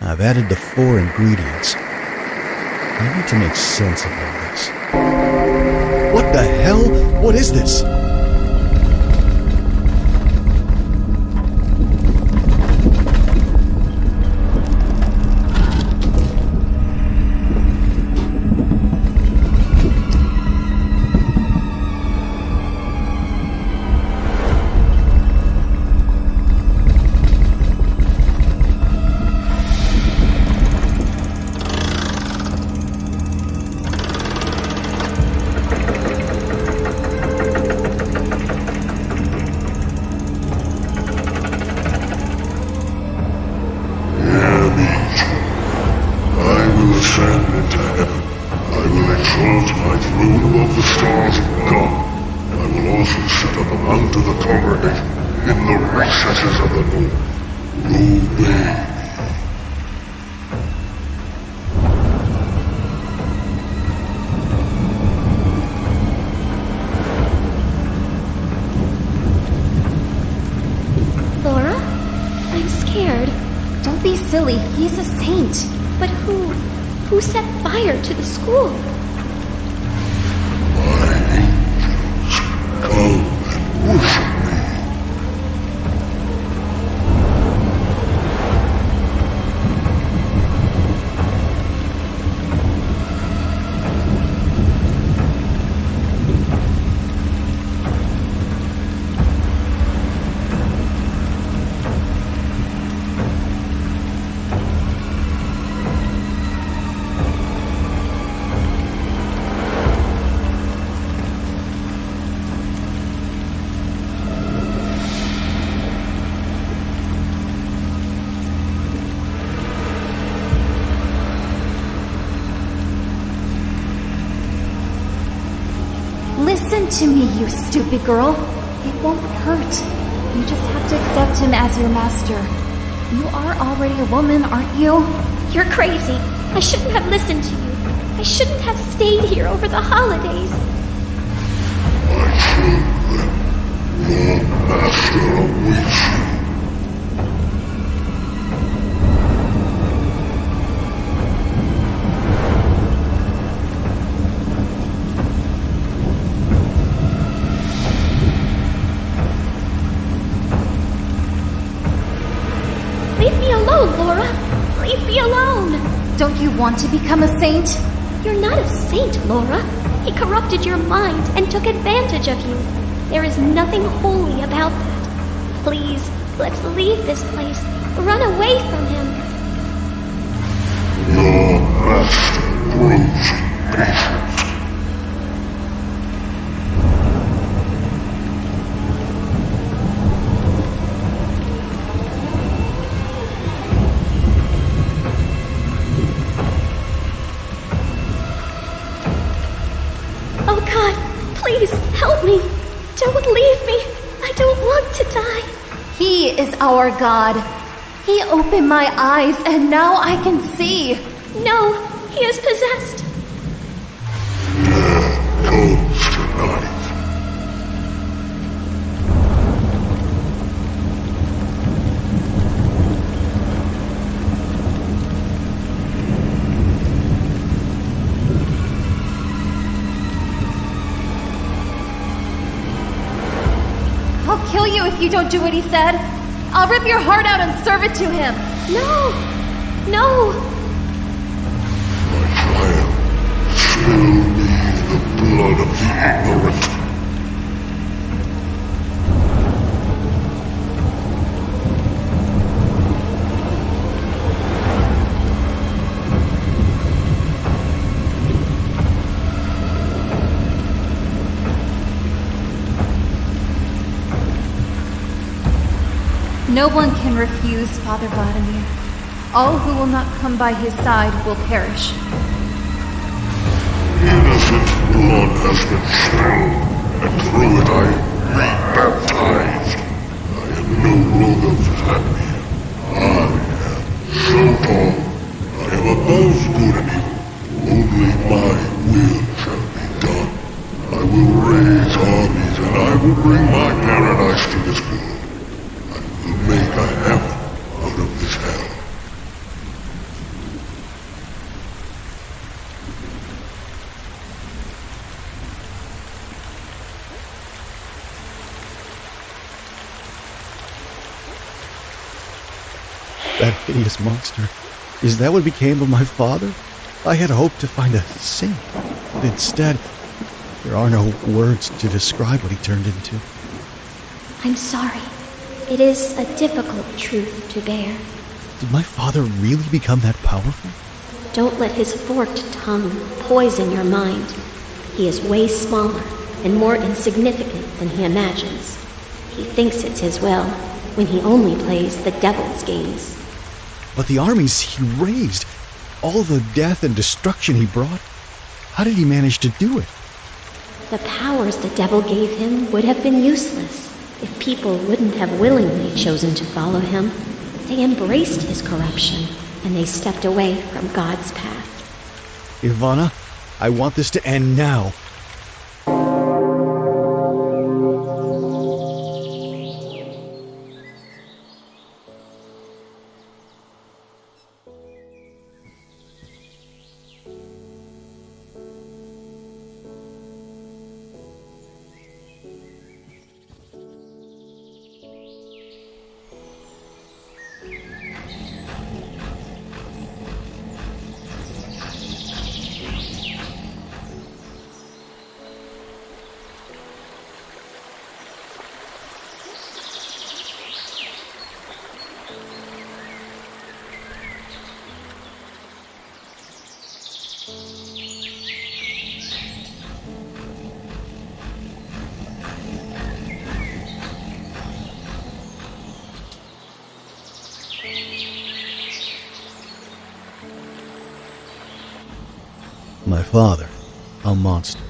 I've added the 4 ingredients. I need to make sense of all this. What the hell? What is this? Silly, he's a saint. But who set fire to the school? My angels, come and worship me. Listen to me, you stupid girl. It won't hurt. You just have to accept him as your master. You are already a woman, aren't you? You're crazy. I shouldn't have listened to you. I shouldn't have stayed here over the holidays. My children, your master awaits you. Leave me alone, Laura. Leave me alone. Don't you want to become a saint? You're not a saint, Laura. He corrupted your mind and took advantage of you. There is nothing holy about that. Please, let's leave this place. Run away from him. Your master grows impatient. Oh God, please help me. Don't leave me. I don't want to die. He is our God. He opened my eyes and now I can see. No, he is possessed. Death comes tonight. I'll kill you if you don't do what he said. I'll rip your heart out and serve it to him. No, no. My triumph Spill me the blood of the ignorant. No one can refuse Father Vladimir. All who will not come by his side will perish. Innocent blood has been spilled, and through it I re-baptized. I am no longer Vladimir. I am Shoto. I am above good and evil. Only my will shall be done. I will raise armies, and I will bring my paradise to this world. Make a heaven out of this hell. That hideous monster. Is that what became of my father? I had hoped to find a saint, but instead, there are no words to describe what he turned into. I'm sorry. It is a difficult truth to bear. Did my father really become that powerful? Don't let his forked tongue poison your mind. He is way smaller and more insignificant than he imagines. He thinks it's his will, when he only plays the devil's games. But the armies he raised, all the death and destruction he brought, how did he manage to do it? The powers the devil gave him would have been useless if people wouldn't have willingly chosen to follow him. They embraced his corruption, and they stepped away from God's path. Ivana, I want this to end now. My father, a monster.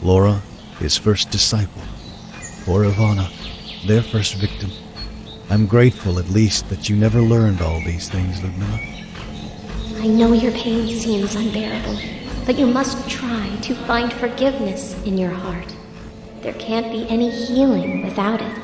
Laura, his first disciple. Poor Ivana, their first victim. I'm grateful at least that you never learned all these things, Ludmilla. I know your pain seems unbearable, but you must try to find forgiveness in your heart. There can't be any healing without it.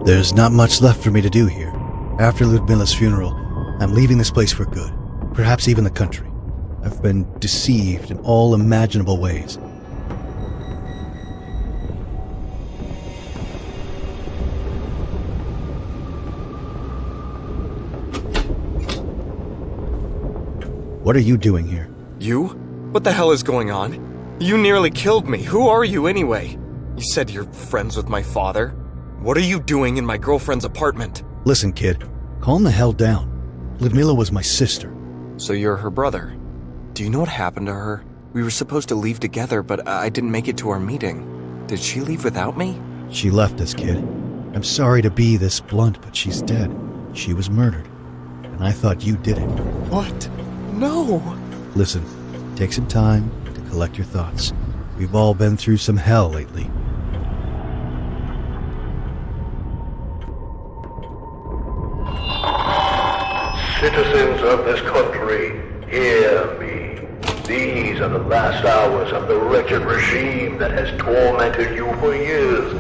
There's not much left for me to do here. After Ludmilla's funeral, I'm leaving this place for good. Perhaps even the country. I've been deceived in all imaginable ways. What are you doing here? You? What the hell is going on? You nearly killed me. Who are you anyway? You said you're friends with my father. What are you doing in my girlfriend's apartment? Listen, kid. Calm the hell down. Ludmilla was my sister. So you're her brother. Do you know what happened to her? We were supposed to leave together, but I didn't make it to our meeting. Did she leave without me? She left us, kid. I'm sorry to be this blunt, but she's dead. She was murdered. And I thought you did it. What? No! Listen, take some time to collect your thoughts. We've all been through some hell lately. Citizens of this country, hear me. These These are the last hours of the wretched regime that has tormented you for years.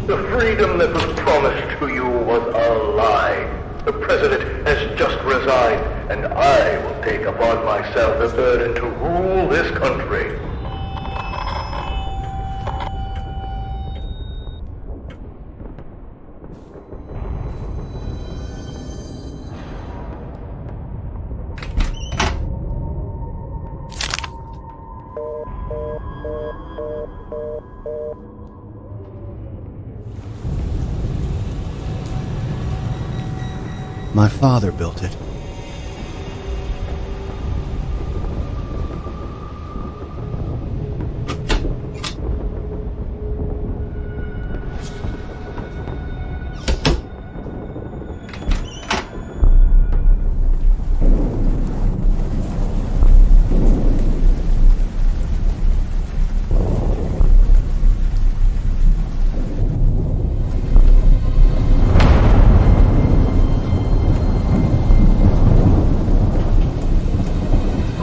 The freedom that was promised to you was a lie. The president has just resigned, and I will take upon myself the burden to rule this country. My father built it.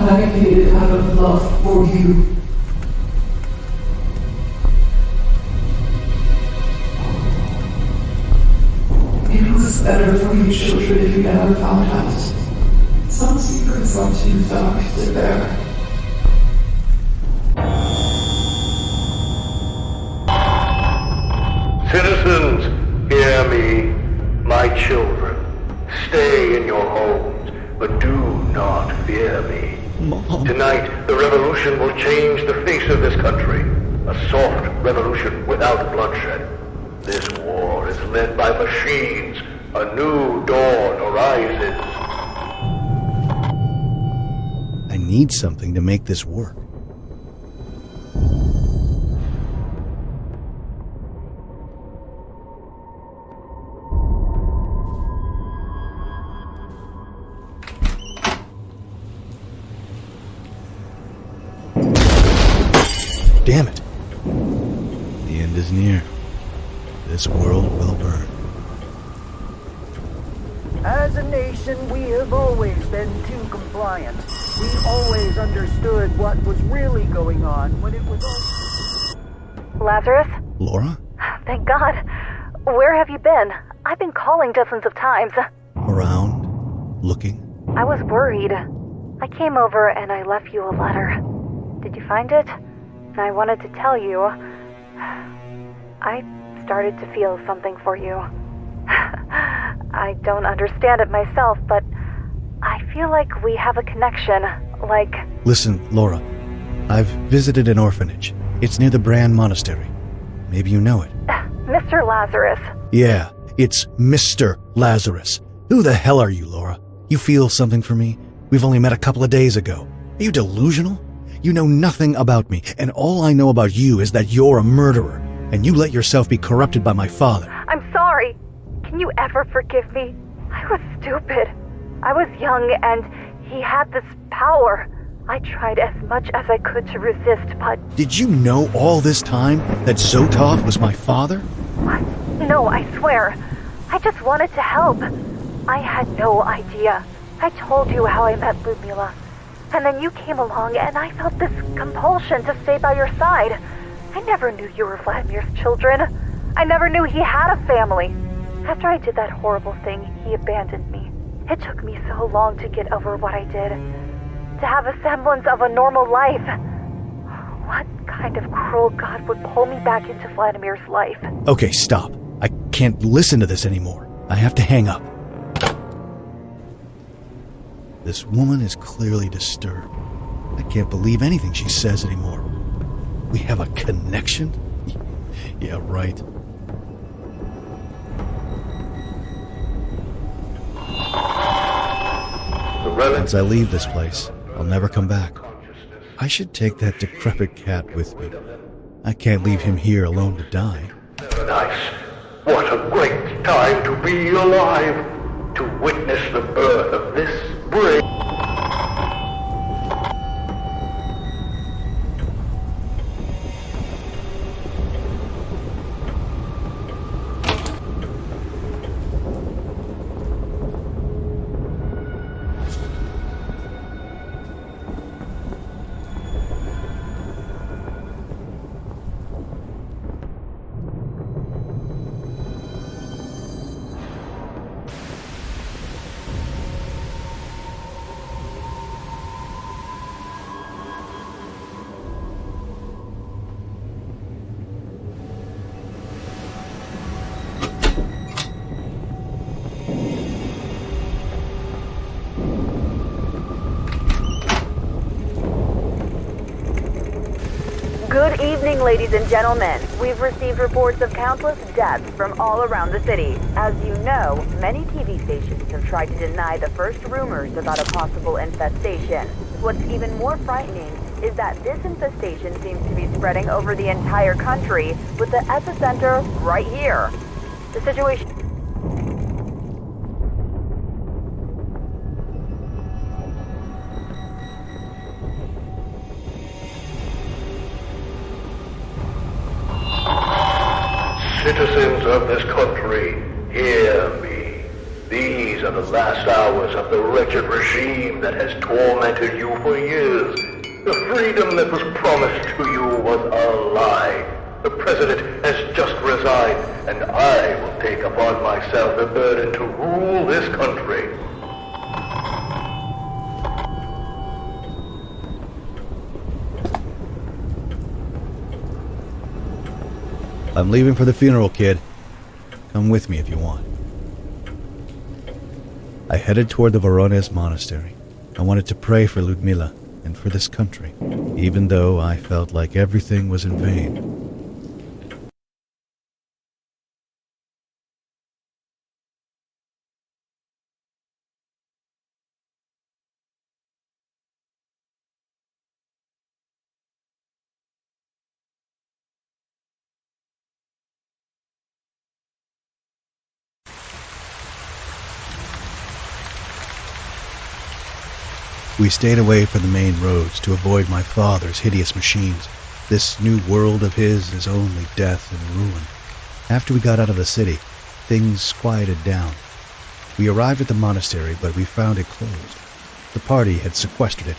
I did it out of love for you. It was better for you children if you never found out. Some secrets are too dark to bear. Citizens, hear me. My children, stay in your homes, but do not fear me. Mom. Tonight, the revolution will change the face of this country. A soft revolution without bloodshed. This war is led by machines. A new dawn arises. I need something to make this work. Damn it. The end is near. This world will burn. As a nation, we have always been too compliant. We always understood what was really going on when it was all... Lazarus? Laura? Thank God. Where have you been? I've been calling dozens of times. Around? Looking? I was worried. I came over and I left you a letter. Did you find it? I wanted to tell you, I started to feel something for you. I don't understand it myself, but I feel like we have a connection, like... Listen, Laura, I've visited an orphanage. It's near the Bran Monastery. Maybe you know it. Mr. Lazarus. Yeah, it's Mr. Lazarus. Who the hell are you, Laura? You feel something for me? We've only met a couple of days ago. Are you delusional? You know nothing about me, and all I know about you is that you're a murderer, and you let yourself be corrupted by my father. I'm sorry. Can you ever forgive me? I was stupid. I was young, and he had this power. I tried as much as I could to resist, but... Did you know all this time that Zotov was my father? What? No, I swear. I just wanted to help. I had no idea. I told you how I met Ludmila. And then you came along, and I felt this compulsion to stay by your side. I never knew you were Vladimir's children. I never knew he had a family. After I did that horrible thing, he abandoned me. It took me so long to get over what I did. To have a semblance of a normal life. What kind of cruel God would pull me back into Vladimir's life? Okay, stop. I can't listen to this anymore. I have to hang up. This woman is clearly disturbed. I can't believe anything she says anymore. We have a connection? Yeah, right. Once I leave this place, I'll never come back. I should take that decrepit cat with me. I can't leave him here alone to die. Nice. What a great time to be alive. To witness the birth of this brave... Good evening, ladies and gentlemen. We've received reports of countless deaths from all around the city. As you know, many TV stations have tried to deny the first rumors about a possible infestation. What's even more frightening is that this infestation seems to be spreading over the entire country, with the epicenter right here. The situation... Citizens of this country, hear me. These are the last hours of the wretched regime that has tormented you for years. The freedom that was promised to you was a lie. The president has just resigned, and I will take upon myself the burden to rule this country. I'm leaving for the funeral, kid. Come with me if you want. I headed toward the Voronezh monastery. I wanted to pray for Ludmila and for this country, even though I felt like everything was in vain. We stayed away from the main roads to avoid my father's hideous machines. This new world of his is only death and ruin. After we got out of the city, things quieted down. We arrived at the monastery, but we found it closed. The party had sequestered it,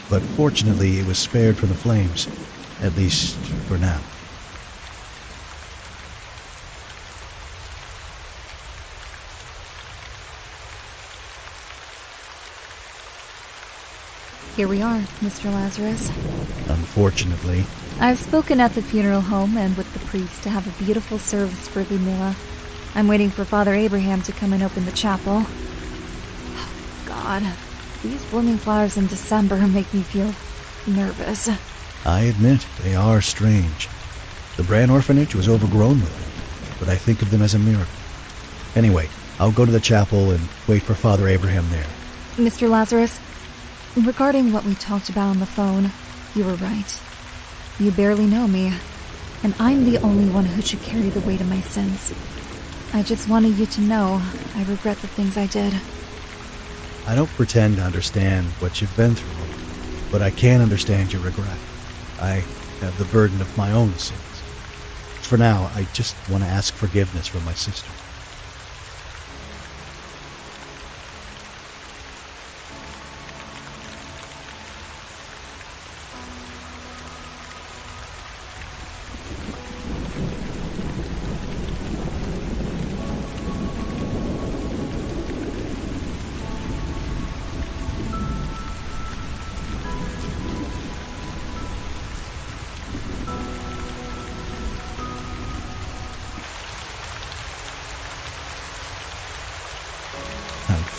but fortunately it was spared from the flames, at least for now. Here we are, Mr. Lazarus. Unfortunately. I've spoken at the funeral home and with the priest to have a beautiful service for Ludmila. I'm waiting for Father Abraham to come and open the chapel. Oh, God, these blooming flowers in December make me feel nervous. I admit, they are strange. The Bran orphanage was overgrown with them, but I think of them as a miracle. Anyway, I'll go to the chapel and wait for Father Abraham there. Mr. Lazarus, regarding what we talked about on the phone, you were right. You barely know me, and I'm the only one who should carry the weight of my sins. I just wanted you to know I regret the things I did. I don't pretend to understand what you've been through, but I can understand your regret. I have the burden of my own sins. For now, I just want to ask forgiveness from my sister.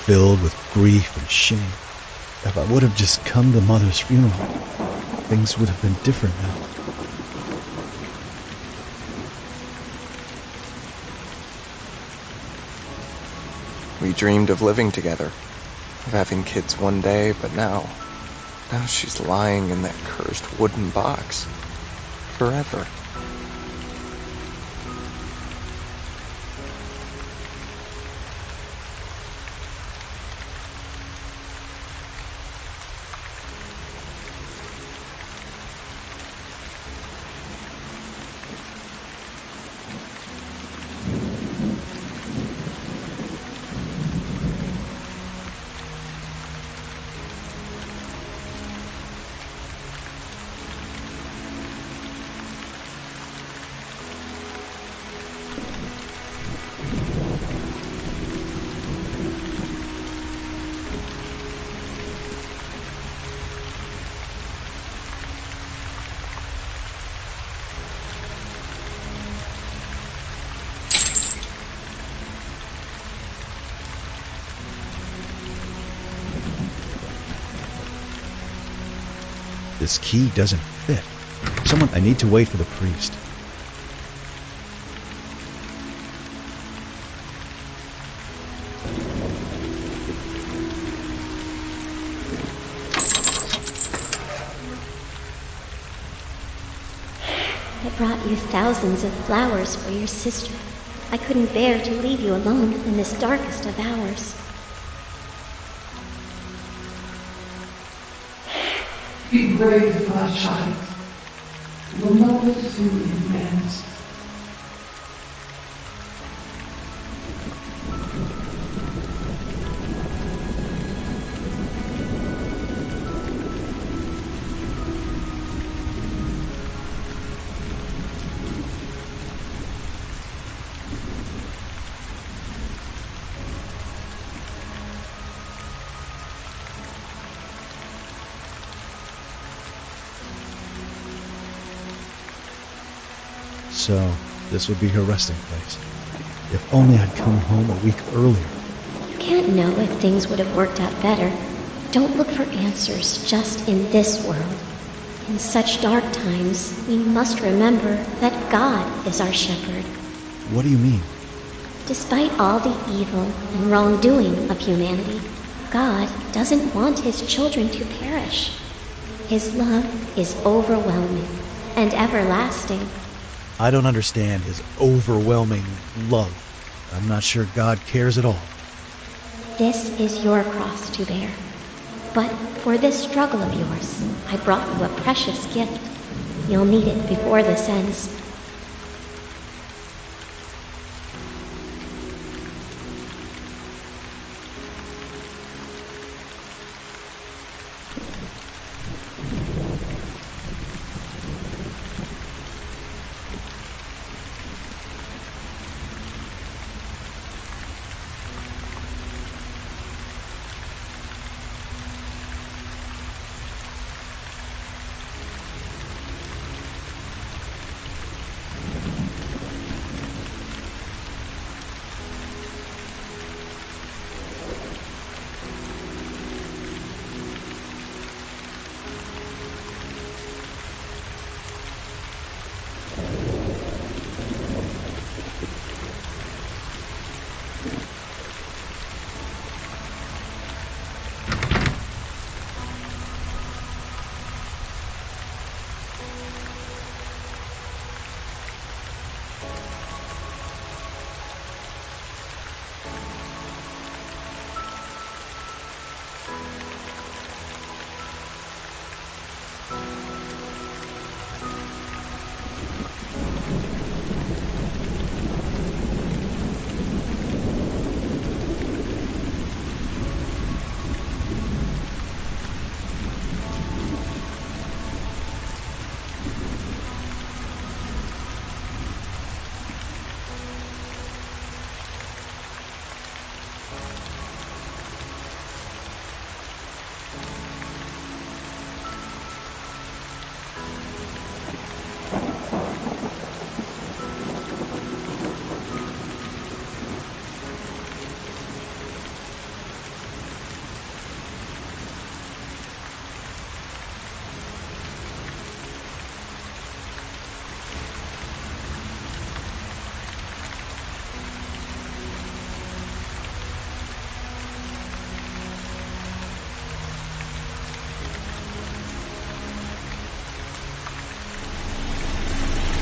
Filled with grief and shame. If I would have just come to Mother's funeral, things would have been different now. We dreamed of living together, of having kids one day, but now she's lying in that cursed wooden box. Forever. This key doesn't fit. I need to wait for the priest. I brought you thousands of flowers for your sister. I couldn't bear to leave you alone in this darkest of hours. Be brave, my child. You will know what to do in the end. So, this would be her resting place. If only I'd come home a week earlier. You can't know if things would have worked out better. Don't look for answers just in this world. In such dark times, we must remember that God is our shepherd. What do you mean? Despite all the evil and wrongdoing of humanity, God doesn't want his children to perish. His love is overwhelming and everlasting. I don't understand his overwhelming love. I'm not sure God cares at all. This is your cross to bear. But for this struggle of yours, I brought you a precious gift. You'll need it before this ends.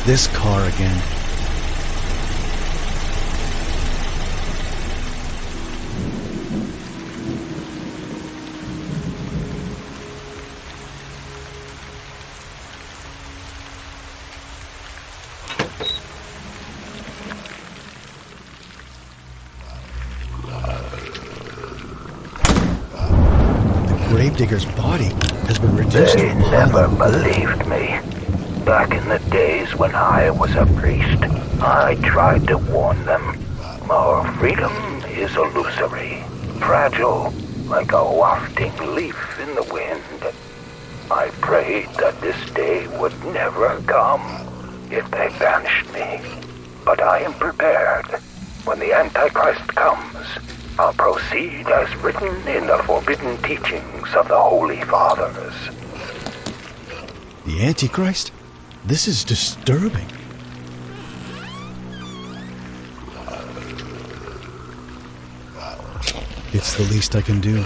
This car again. The gravedigger's body has been reduced They to never believed me. Back in the days when I was a priest, I tried to warn them. Our freedom is illusory, fragile, like a wafting leaf in the wind. I prayed that this day would never come if they banished me. But I am prepared. When the Antichrist comes, I'll proceed as written in the forbidden teachings of the Holy Fathers. The Antichrist? This is disturbing. It's the least I can do.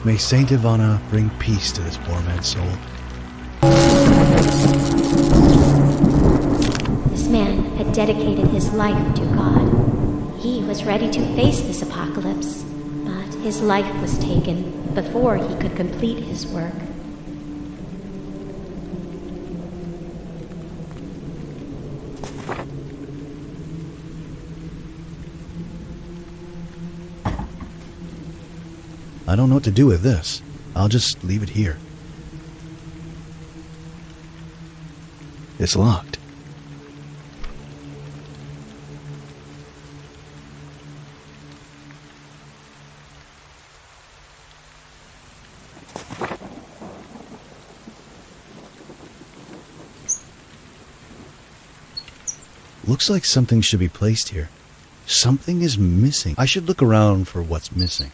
May Saint Ivana bring peace to this poor man's soul. This man had dedicated his life to God. He was ready to face this apocalypse, but his life was taken before he could complete his work. I don't know what to do with this. I'll just leave it here. It's locked. Looks like something should be placed here. Something is missing. I should look around for what's missing.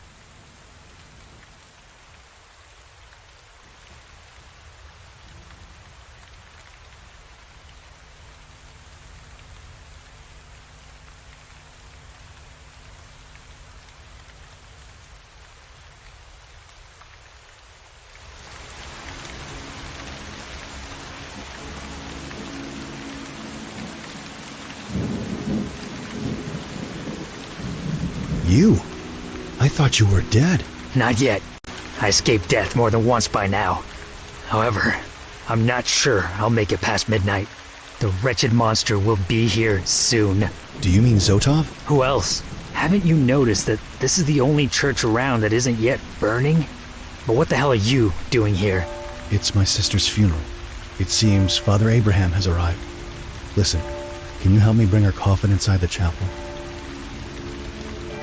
You? I thought you were dead. Not yet. I escaped death more than once by now. However, I'm not sure I'll make it past midnight. The wretched monster will be here soon. Do you mean Zotov? Who else? Haven't you noticed that this is the only church around that isn't yet burning? But what the hell are you doing here? It's my sister's funeral. It seems Father Abraham has arrived. Listen, can you help me bring her coffin inside the chapel?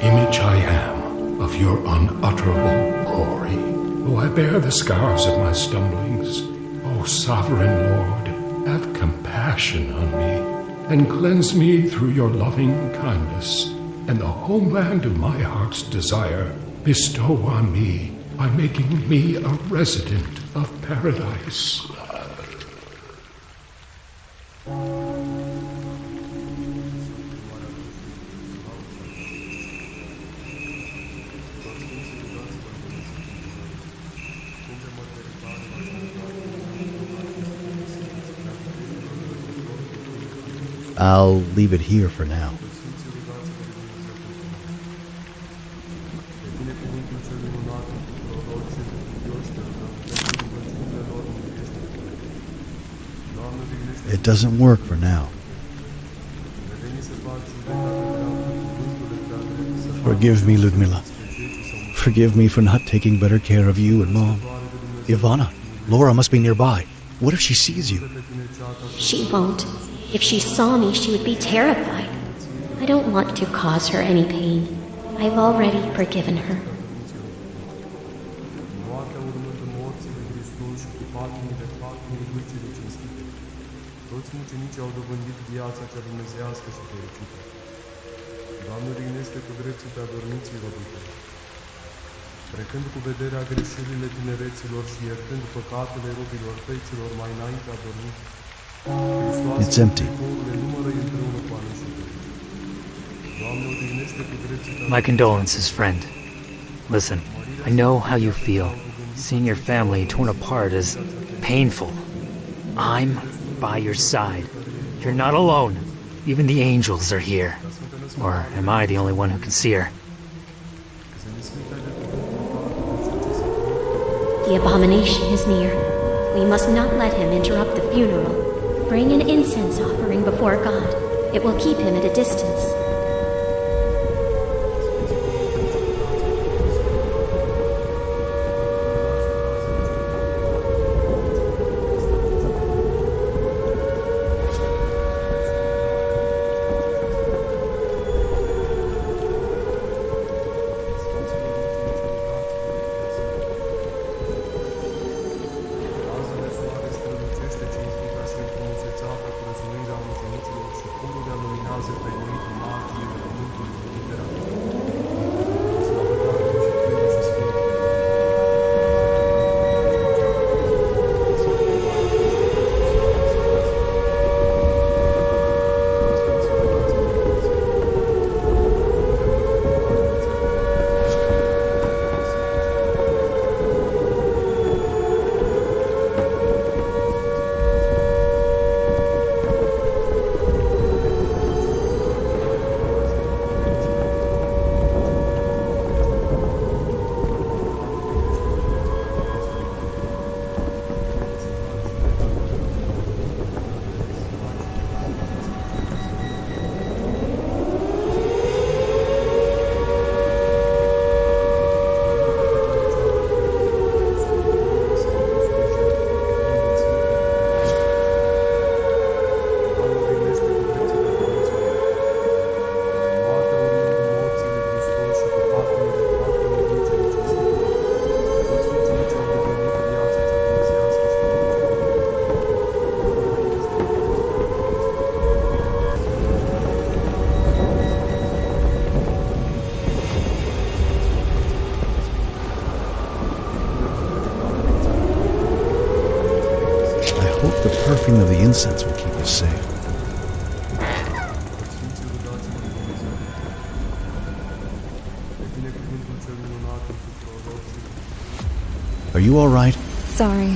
Image I am of your unutterable glory, though I bear the scars of my stumblings. O sovereign Lord, have compassion on me, and cleanse me through your loving kindness, and the homeland of my heart's desire bestow on me by making me a resident of paradise. I'll leave it here for now. It doesn't work for now. Forgive me, Ludmila. Forgive me for not taking better care of you and Mom. Ivana, Laura must be nearby. What if she sees you? She won't. If she saw me, she would be terrified. I don't want to cause her any pain. I've already forgiven her. Trecând cu vederea greșelile tinereților și iertând păcatele robilor tăi celor mai înainte adormiți, It's empty. My condolences, friend. Listen, I know how you feel. Seeing your family torn apart is painful. I'm by your side. You're not alone. Even the angels are here. Or am I the only one who can see her? The abomination is near. We must not let him interrupt the funeral. Bring an incense offering before God. It will keep him at a distance. smoking of the incense will keep us safe. Are you all right? Sorry.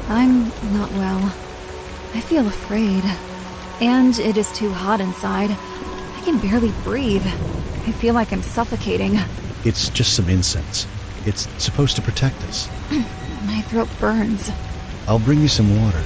I'm not well. I feel afraid. And it is too hot inside. I can barely breathe. I feel like I'm suffocating. It's just some incense. It's supposed to protect us. My throat burns. I'll bring you some water.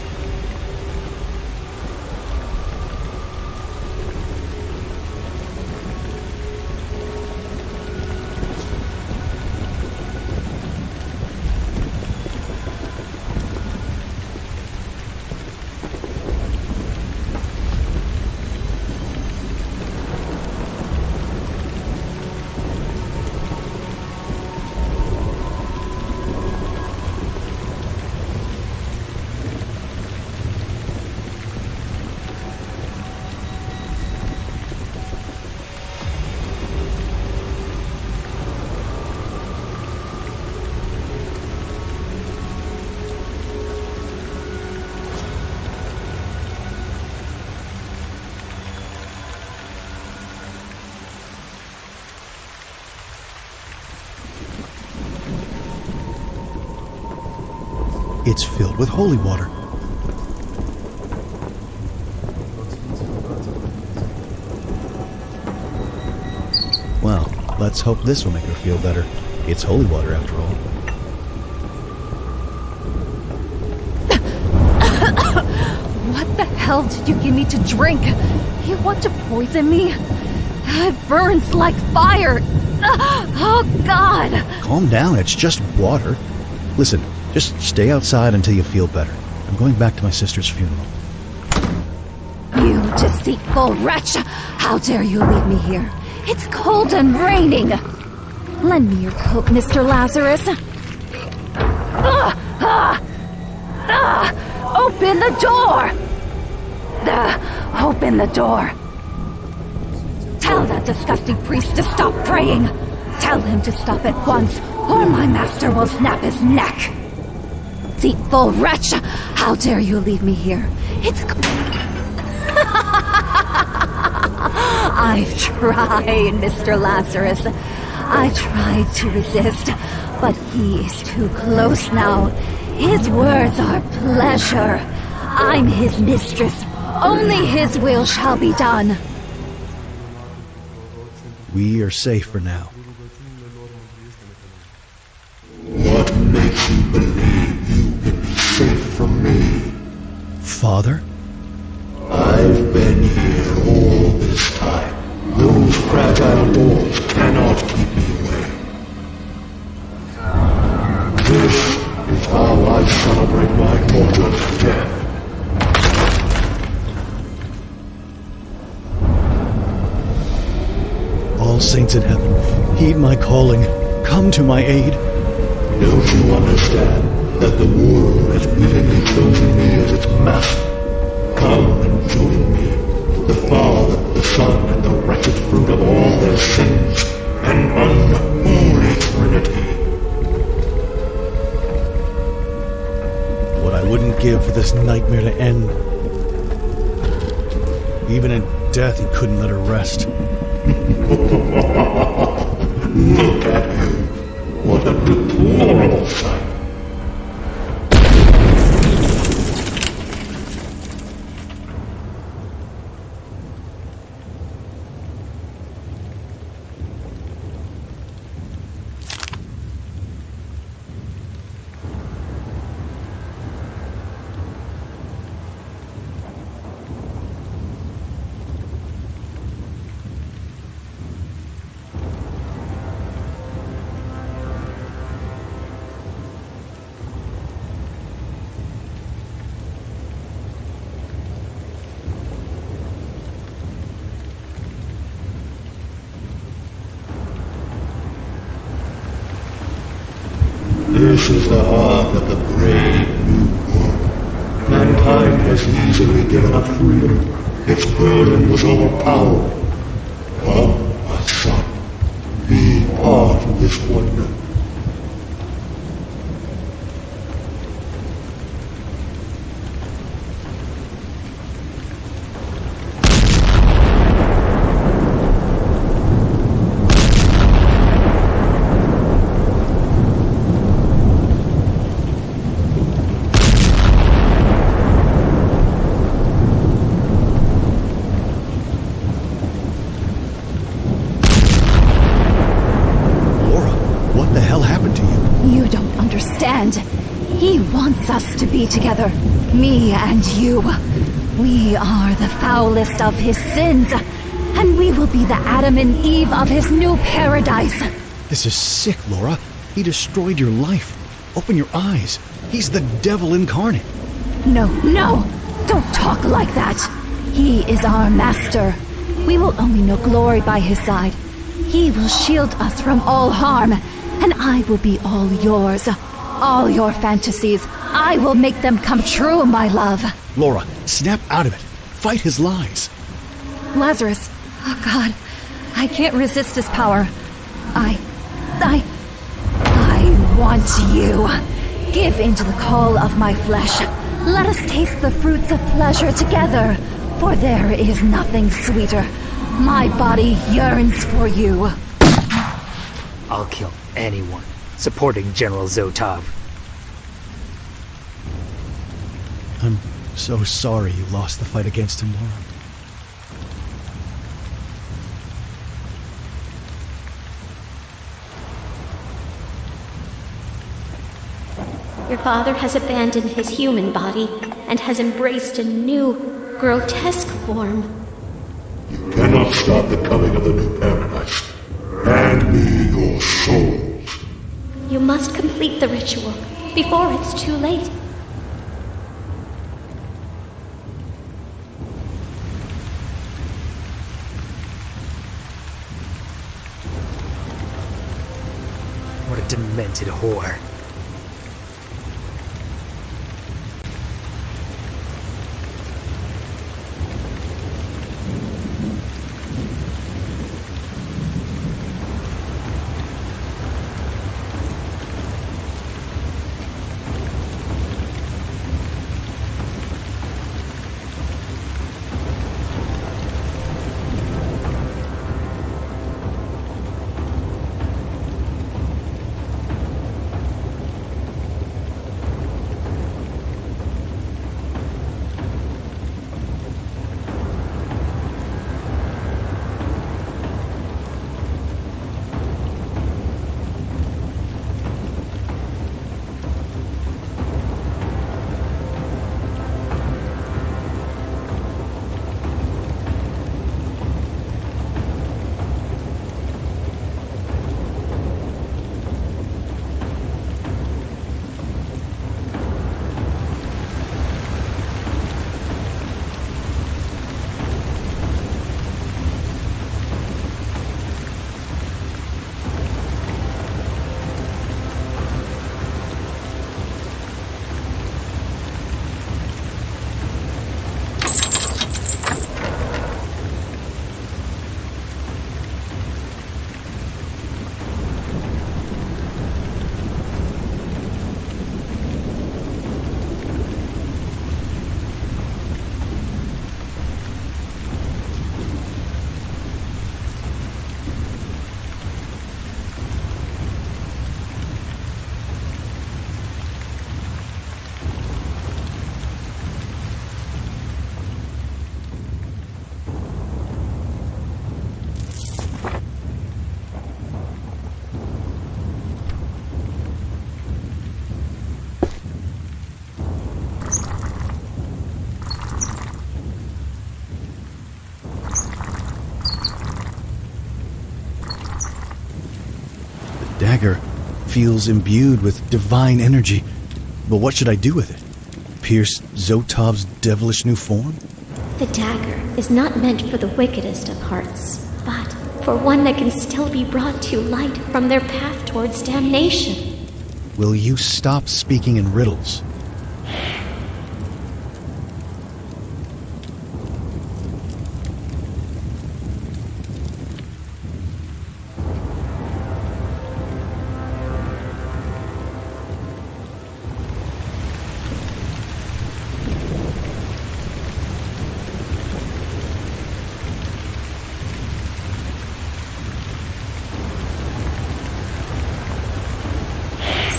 It's filled with holy water. Well, let's hope this will make her feel better. It's holy water after all. What the hell did you give me to drink? You want to poison me? It burns like fire. Oh, God. Calm down, it's just water. Listen, just stay outside until you feel better. I'm going back to my sister's funeral. You deceitful wretch! How dare you leave me here? It's cold and raining! Lend me your coat, Mr. Lazarus. Open the door! Open the door! Tell that disgusting priest to stop praying! Tell him to stop at once, or my master will snap his neck! Deceitful wretch! How dare you leave me here? It's... I've tried, Mr. Lazarus. I tried to resist, but he is too close now. His words are pleasure. I'm his mistress. Only his will shall be done. We are safe for now. What makes you believe you can be safe from me? Father? I've been here all this time. Those fragile walls cannot keep me away. This is how I celebrate my daughter's death. All saints in heaven, heed my calling. Come to my aid. Don't you understand that the world has willingly chosen me as its master? Come and join me, the Father, the Son, and the wretched fruit of all their sins, an unholy Trinity. What I wouldn't give for this nightmare to end. Even in death, he couldn't let her rest. Look at him. What a deplorable sight. This is the heart of the brave new world. Mankind has easily given up freedom. Its burden was overpowered. Come, my son, be part of this wonder. friend. He wants us to be together, me and you. We are the foulest of his sins, and we will be the Adam and Eve of his new paradise. This is sick, Laura. He destroyed your life. Open your eyes. He's the devil incarnate. No, don't talk like that. He is our master. We will only know glory by his side. He will shield us from all harm, and I will be all yours. All your fantasies, I will make them come true, my love. Laura, snap out of it. Fight his lies. Lazarus, oh God, I can't resist his power. I want you. Give in to the call of my flesh. Let us taste the fruits of pleasure together, for there is nothing sweeter. My body yearns for you. I'll kill anyone supporting General Zotov. I'm so sorry you lost the fight against him, Laura. Your father has abandoned his human body and has embraced a new, grotesque form. You cannot stop the coming of the new paradise. Hand me your souls. You must complete the ritual before it's too late. What a demented whore. Dagger feels imbued with divine energy. But what should I do with it? Pierce Zotov's devilish new form? The dagger is not meant for the wickedest of hearts, but for one that can still be brought to light from their path towards damnation. Will you stop speaking in riddles?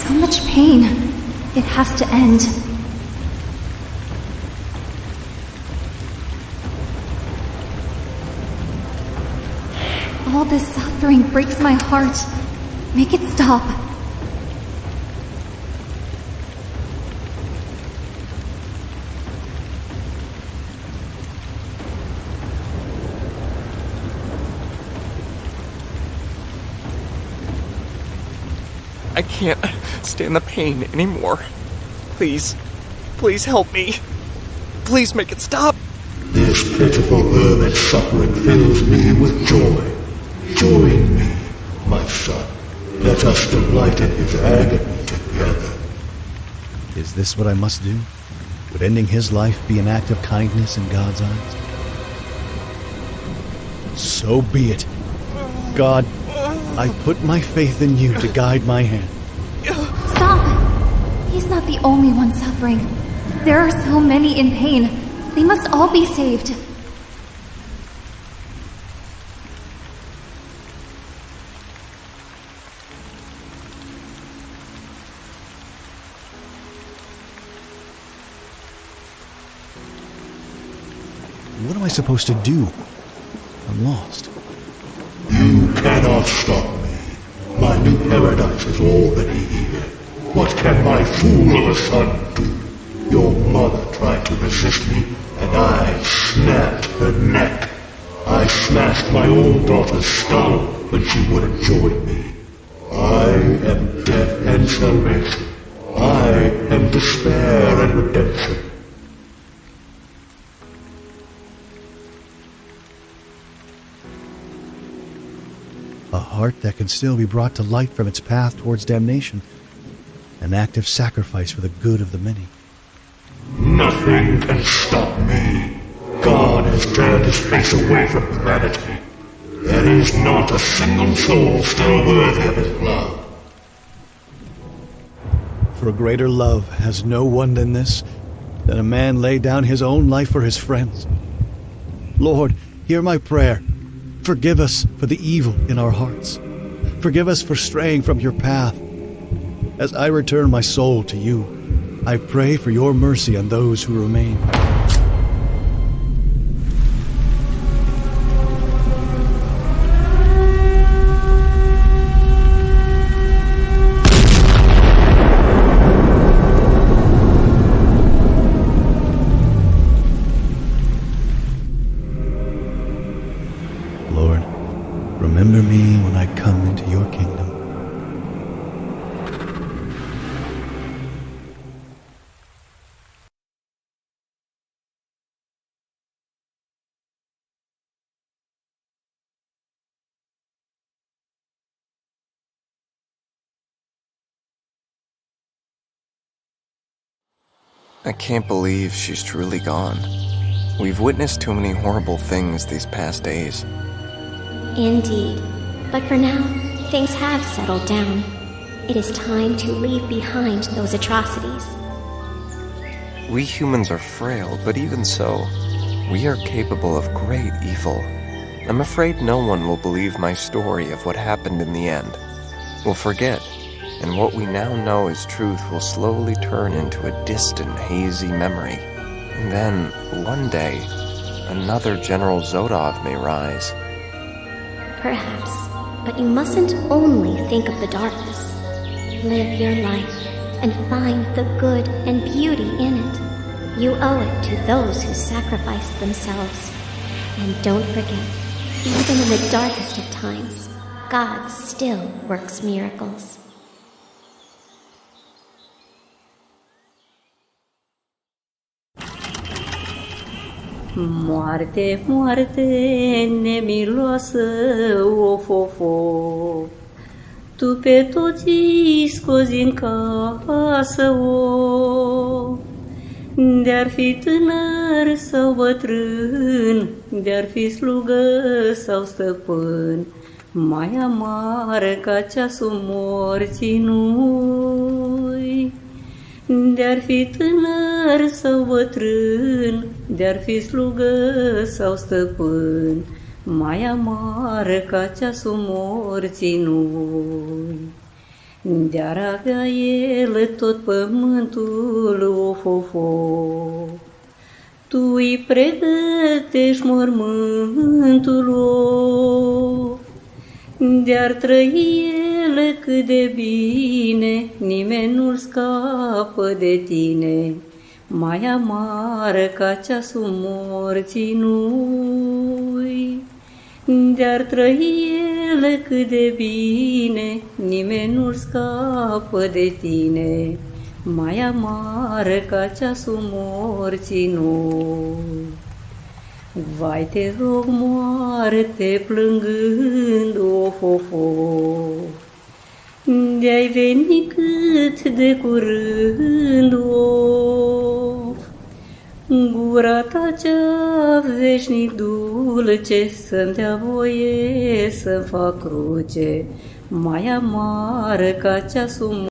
So much pain. It has to end. All this suffering breaks my heart. Make it stop. I can't stand the pain anymore. Please help me. Please make it stop. This pitiful hermit's suffering fills me with joy. Join me, my son. Let us delight in his agony together. Is this what I must do? Would ending his life be an act of kindness in God's eyes? So be it. God, I put my faith in you to guide my hand. Stop! He's not the only one suffering. There are so many in pain. They must all be saved. What am I supposed to do? I'm lost. You cannot stop me. My new paradise is already here. What can my fool of a son do? Your mother tried to resist me, and I snapped her neck. I smashed my own daughter's skull when she wouldn't join me. I am death and salvation. I am despair and redemption. A heart that can still be brought to light from its path towards damnation. An active sacrifice for the good of the many. Nothing can stop me. God has turned his face away from humanity. There is not a single soul still worthy of his love. For greater love has no one than this, that a man lay down his own life for his friends. Lord, hear my prayer. Forgive us for the evil in our hearts. Forgive us for straying from your path. As I return my soul to you, I pray for your mercy on those who remain. Lord, remember me when I come into your kingdom. I can't believe she's truly gone. We've witnessed too many horrible things these past days. Indeed. But for now, things have settled down. It is time to leave behind those atrocities. We humans are frail, but even so, we are capable of great evil. I'm afraid no one will believe my story of what happened in the end. We'll forget, and what we now know as truth will slowly turn into a distant, hazy memory. And then, one day, another General Zodov may rise. Perhaps, but you mustn't only think of the darkness. Live your life and find the good and beauty in it. You owe it to those who sacrificed themselves. And don't forget, even in the darkest of times, God still works miracles. Moarte, moarte, nemiloasă, of, of, of. Tu pe toți scozi în casă, of. De-ar fi tânăr sau bătrân, de-ar fi slugă sau stăpân, mai amară ca ceasul morții nu-i. De-ar fi tânăr sau bătrân, de-ar fi slugă sau stăpân, mai amară ca ceasul morții nu-i. De-ar avea el tot pământul, of, of, of. Tu îi pregătești mormântul, of. De-ar trăi el cât de bine, nimeni nu-l scapă de tine, mai amară ca ceasul morții nu-i. De-ar trăi Doamnele, cât de bine, nimeni nu scapă de tine, mai amară ca ceasul morții noi. Vai, te rog, moarte plângând, of, of, of, de-ai venit cât de curând, of. Gura ta cea veșnic dulce să-mi dea voie să-mi fac cruce, mai amară ca ceasul